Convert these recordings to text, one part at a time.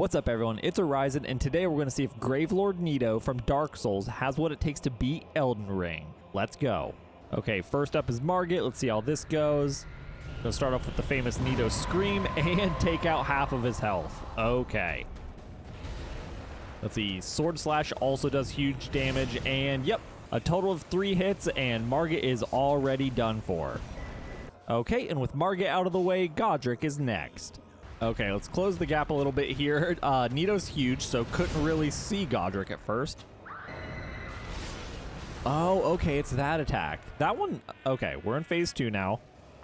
What's up everyone, it's Horizon, and today we're going to see if Gravelord Nito from Dark Souls has what it takes to beat Elden Ring. Let's go. Okay, first up is Margit. Let's see how this goes. Gonna start off with the famous Nito Scream and take out half of his health. Okay. Let's see, Sword Slash also does huge damage, and yep, a total of 3 hits, and Margit is already done for. Okay, and with Margit out of the way, Godrick is next. Okay, let's close the gap a little bit here. Nito's huge, so couldn't really see Godrick at first. Oh, okay, it's that attack. That one, okay, we're in phase 2 now.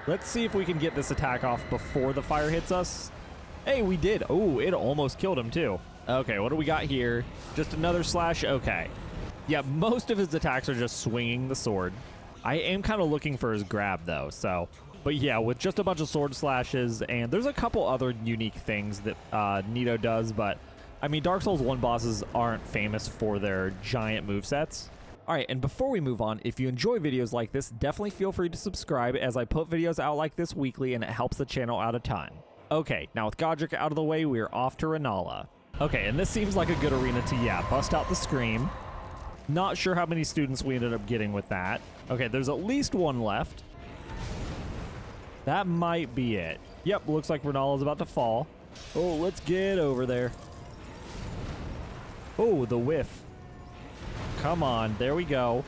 Let's see if we can get this attack off before the fire hits us. Hey, we did. Oh, it almost killed him too. Okay, what do we got here? Just another slash, okay. Yeah, most of his attacks are just swinging the sword. I am kind of looking for his grab though, so. But yeah, with just a bunch of sword slashes, and there's a couple other unique things that Nito does, but I mean, Dark Souls 1 bosses aren't famous for their giant movesets. Alright, and before we move on, if you enjoy videos like this, definitely feel free to subscribe as I put videos out like this weekly and it helps the channel out a ton. Okay, now with Godrick out of the way, we're off to Rennala. Okay, and this seems like a good arena to, yeah, bust out the Scream. Not sure how many students we ended up getting with that. Okay, there's at least one left. That might be it. Yep, looks like Rennala's about to fall. Oh, let's get over there. Oh, the whiff. Come on, there we go.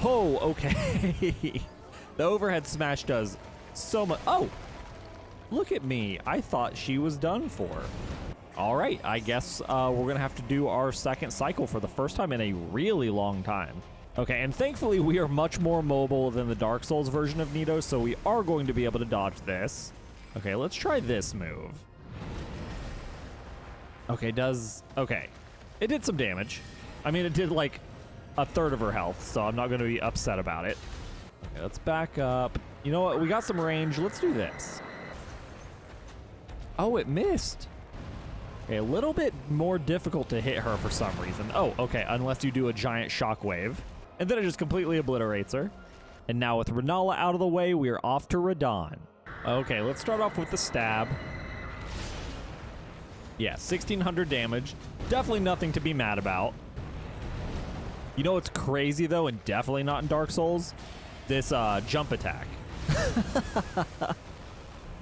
Oh, okay. The overhead smash does so much. Oh, look at me. I thought she was done for. All right, I guess we're going to have to do our second cycle for the first time in a really long time. Okay, and thankfully we are much more mobile than the Dark Souls version of Nito, so we are going to be able to dodge this. Okay, let's try this move. Okay, okay. It did some damage. I mean, it did like a third of her health, so I'm not going to be upset about it. Okay, let's back up. You know what? We got some range. Let's do this. Oh, it missed. Okay, a little bit more difficult to hit her for some reason. Oh, okay, unless you do a giant shockwave. And then it just completely obliterates her. And now with Rennala out of the way, we are off to Radahn. Okay, let's start off with the stab. Yeah, 1600 damage. Definitely nothing to be mad about. You know what's crazy though, and definitely not in Dark Souls? This jump attack.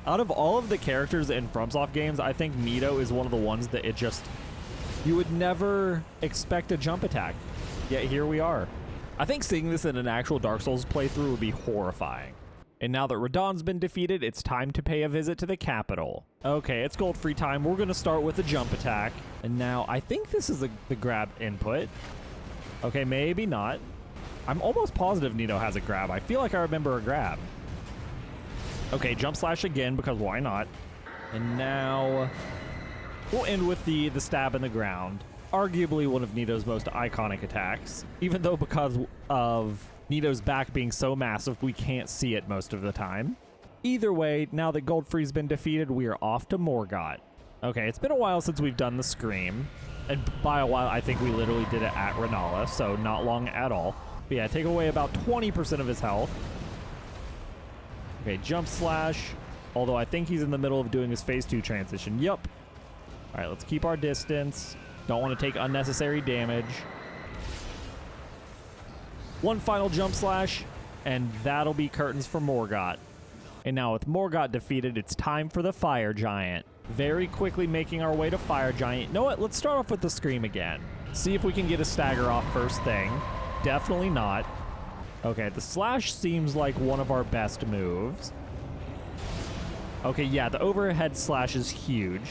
Out of all of the characters in FromSoft games, I think Nito is one of the ones that it just, you would never expect a jump attack. Yet here we are. I think seeing this in an actual Dark Souls playthrough would be horrifying. And now that Radahn's been defeated, it's time to pay a visit to the capital. Okay, it's Goldfrey time. We're gonna start with a jump attack. And now I think this is the grab input. Okay, maybe not. I'm almost positive Nito has a grab. I feel like I remember a grab. Okay, jump slash again, because why not? And now we'll end with the stab in the ground. Arguably one of Nito's most iconic attacks, even though because of Nito's back being so massive, we can't see it most of the time. Either way, now that Goldfrey's been defeated, we are off to Morgott. Okay, it's been a while since we've done the Scream. And by a while, I think we literally did it at Rennala, so not long at all. But yeah, take away about 20% of his health. Okay, jump slash. Although I think he's in the middle of doing his phase 2 transition. Yup. All right, let's keep our distance. Don't want to take unnecessary damage. One final jump slash, and that'll be curtains for Morgott. And now with Morgott defeated, it's time for the Fire Giant. Very quickly making our way to Fire Giant. You know what? Let's start off with the Scream again. See if we can get a stagger off first thing. Definitely not. Okay, the slash seems like one of our best moves. Okay, yeah, the overhead slash is huge.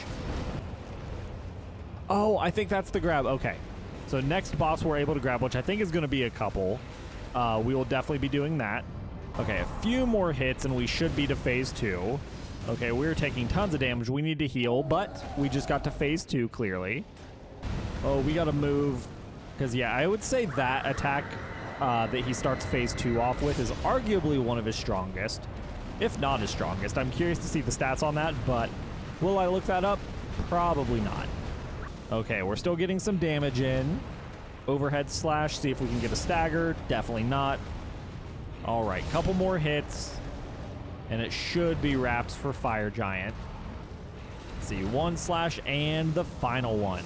Oh, I think that's the grab. Okay. So next boss we're able to grab, which I think is going to be a couple. We will definitely be doing that. Okay, a few more hits and we should be to phase 2. Okay, we're taking tons of damage. We need to heal, but we just got to phase 2 clearly. Oh, we got to move. Because, yeah, I would say that attack that he starts phase 2 off with is arguably one of his strongest, if not his strongest. I'm curious to see the stats on that, but will I look that up? Probably not. Okay, we're still getting some damage in. Overhead slash, see if we can get a stagger. Definitely not. All right, couple more hits, and it should be wraps for Fire Giant. Let's see, 1 slash and the final one.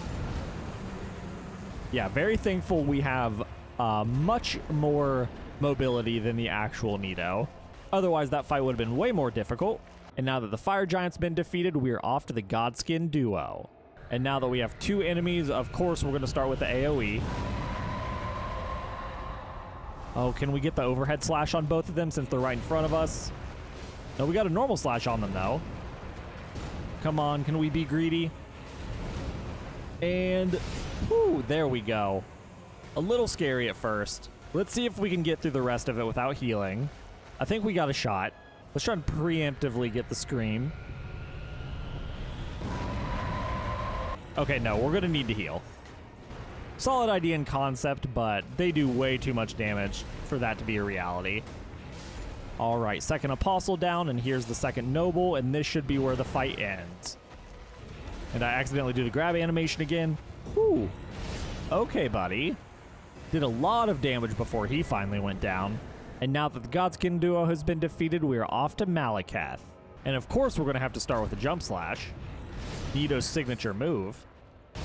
Yeah, very thankful we have much more mobility than the actual Nito. Otherwise, that fight would have been way more difficult. And now that the fire giant's been defeated, we are off to the Godskin Duo. And now that we have 2 enemies, of course, we're going to start with the AoE. Oh, can we get the overhead slash on both of them since they're right in front of us? No, we got a normal slash on them, though. Come on, can we be greedy? And, whew, there we go. A little scary at first. Let's see if we can get through the rest of it without healing. I think we got a shot. Let's try and preemptively get the scream. Okay, no, we're going to need to heal. Solid idea and concept, but they do way too much damage for that to be a reality. All right, second apostle down, and here's the second noble, and this should be where the fight ends. And I accidentally do the grab animation again. Whew. Okay, buddy. Did a lot of damage before he finally went down. And now that the Godskin Duo has been defeated, we are off to Maliketh. And of course, we're going to have to start with a jump slash. Nito's signature move.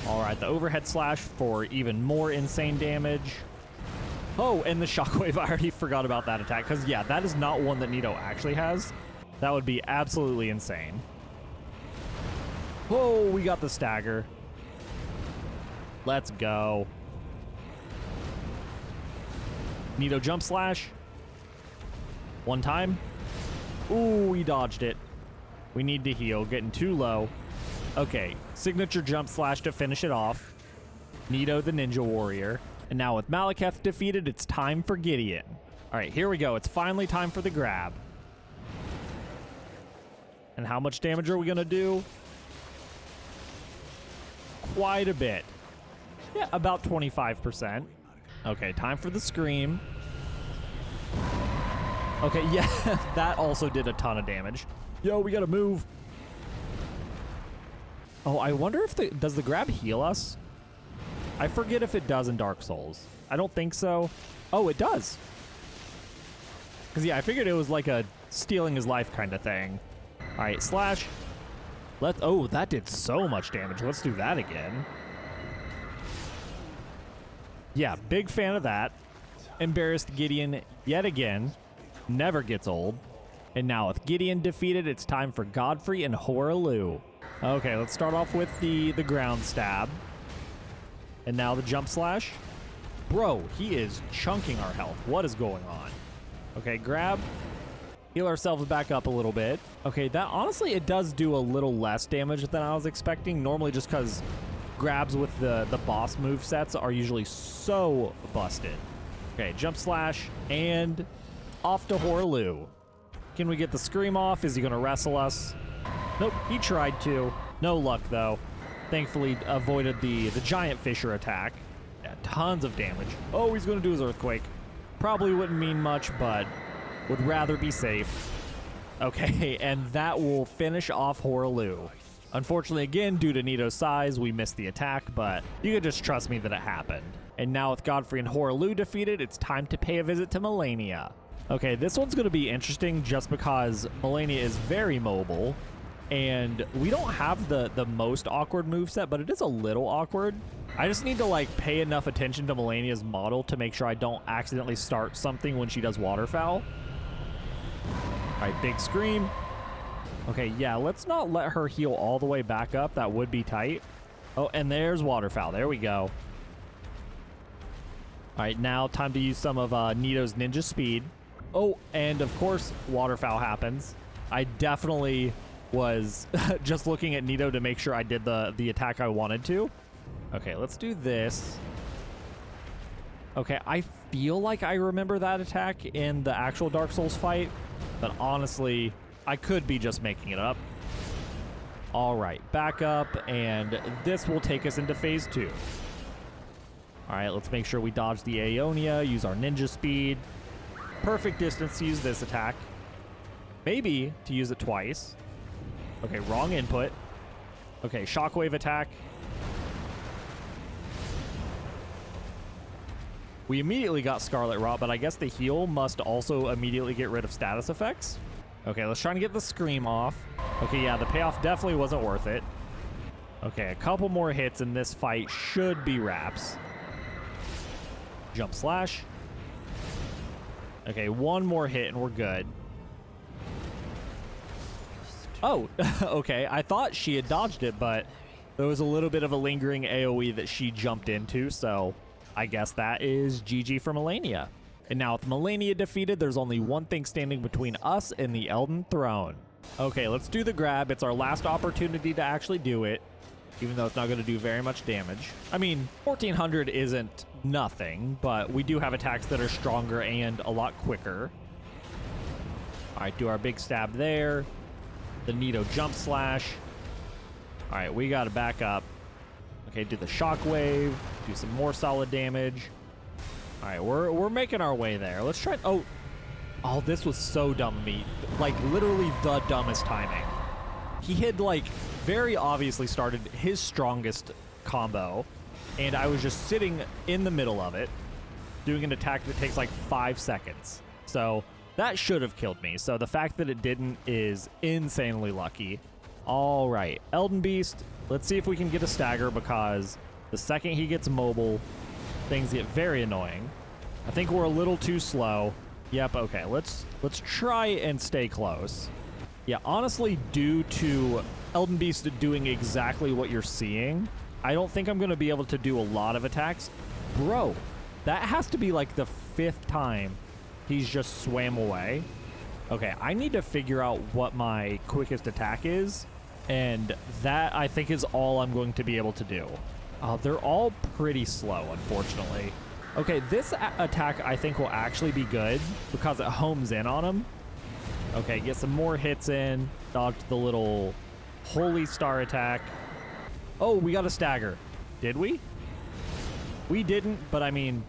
All right, the overhead slash for even more insane damage. Oh, and the shockwave. I already forgot about that attack because, yeah, that is not one that Nito actually has. That would be absolutely insane. Whoa, we got the stagger. Let's go. Nito jump slash. One time. Ooh, we dodged it. We need to heal. Getting too low. Okay, signature jump slash to finish it off. Nito the Ninja Warrior. And now with Maliketh defeated, it's time for Gideon. All right, here we go. It's finally time for the grab. And how much damage are we going to do? Quite a bit. Yeah, about 25%. Okay, time for the scream. Okay, yeah, that also did a ton of damage. Yo, we gotta move. Oh, I wonder if does the grab heal us? I forget if it does in Dark Souls. I don't think so. Oh, it does. Because, yeah, I figured it was like a stealing his life kind of thing. All right, slash. Oh, that did so much damage. Let's do that again. Yeah, big fan of that. Embarrassed Gideon yet again. Never gets old. And now with Gideon defeated, it's time for Godfrey and Hoaraloo. Okay, let's start off with the ground stab. And now the jump slash. Bro, he is chunking our health. What is going on? Okay, grab. Heal ourselves back up a little bit. Okay, that honestly, it does do a little less damage than I was expecting. Normally just because grabs with the boss move sets are usually so busted. Okay, jump slash and off to Hoaraloo. Can we get the scream off? Is he going to wrestle us? Nope, he tried to. No luck, though. Thankfully, avoided the giant fisher attack. Yeah, tons of damage. Oh, he's going to do his earthquake. Probably wouldn't mean much, but would rather be safe. Okay, and that will finish off Hoaraloo. Unfortunately, again, due to Nito's size, we missed the attack, but you can just trust me that it happened. And now with Godfrey and Hoaraloo defeated, it's time to pay a visit to Malenia. Okay, this one's going to be interesting just because Malenia is very mobile, and we don't have the most awkward moveset, but it is a little awkward. I just need to, like, pay enough attention to Malenia's model to make sure I don't accidentally start something when she does waterfowl. All right, big scream. Okay, yeah, let's not let her heal all the way back up. That would be tight. Oh, and there's waterfowl. There we go. All right, now time to use some of Nito's ninja speed. Oh, and of course, waterfowl happens. I definitely was just looking at Nito to make sure I did the attack I wanted to. Okay, let's do this. Okay, I feel like I remember that attack in the actual Dark Souls fight, but honestly, I could be just making it up. All right, back up, and this will take us into phase 2. All right, let's make sure we dodge the Aeonia, use our ninja speed. Perfect distance to use this attack. Maybe to use it twice. Okay, wrong input. Okay, shockwave attack. We immediately got Scarlet Rot, but I guess the heal must also immediately get rid of status effects. Okay, let's try and get the scream off. Okay, yeah, the payoff definitely wasn't worth it. Okay, a couple more hits and this fight should be wraps. Jump slash. Okay, one more hit and we're good. Oh, okay. I thought she had dodged it, but there was a little bit of a lingering AoE that she jumped into, so I guess that is GG for Malenia. And now with Malenia defeated, there's only one thing standing between us and the Elden Throne. Okay, let's do the grab. It's our last opportunity to actually do it, even though it's not going to do very much damage. I mean, 1400 isn't nothing, but we do have attacks that are stronger and a lot quicker. All right, do our big stab there. The Nito jump slash. All right, we got to back up. Okay, do the shockwave. Do some more solid damage. All right, we're making our way there. Let's try. Oh, this was so dumb of me. Like literally the dumbest timing. He had like very obviously started his strongest combo, and I was just sitting in the middle of it, doing an attack that takes like 5 seconds. So that should have killed me. So the fact that it didn't is insanely lucky. All right, Elden Beast. Let's see if we can get a stagger, because the second he gets mobile, things get very annoying. I think we're a little too slow. Yep, okay, let's try and stay close. Yeah, honestly, due to Elden Beast doing exactly what you're seeing, I don't think I'm going to be able to do a lot of attacks. Bro, that has to be like the 5th time he's just swam away. Okay, I need to figure out what my quickest attack is, and that I think is all I'm going to be able to do. They're all pretty slow, unfortunately. Okay, this attack I think will actually be good because it homes in on him. Okay, get some more hits in. Dodged the little holy star attack. Oh, we got a stagger. Did we? We didn't, but I mean,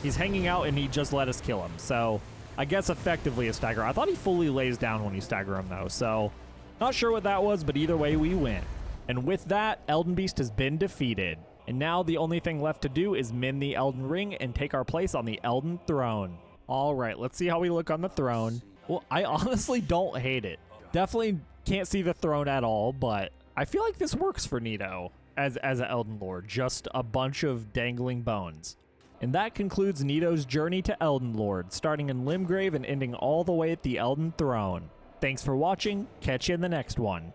he's hanging out and he just let us kill him. So I guess effectively a stagger. I thought he fully lays down when you stagger him though. So not sure what that was, but either way we win. And with that, Elden Beast has been defeated. And now the only thing left to do is min the Elden Ring and take our place on the Elden Throne. All right, let's see how we look on the throne. Well, I honestly don't hate it. Definitely can't see the throne at all, but I feel like this works for Nito as an Elden Lord. Just a bunch of dangling bones. And that concludes Nito's journey to Elden Lord, starting in Limgrave and ending all the way at the Elden Throne. Thanks for watching. Catch you in the next one.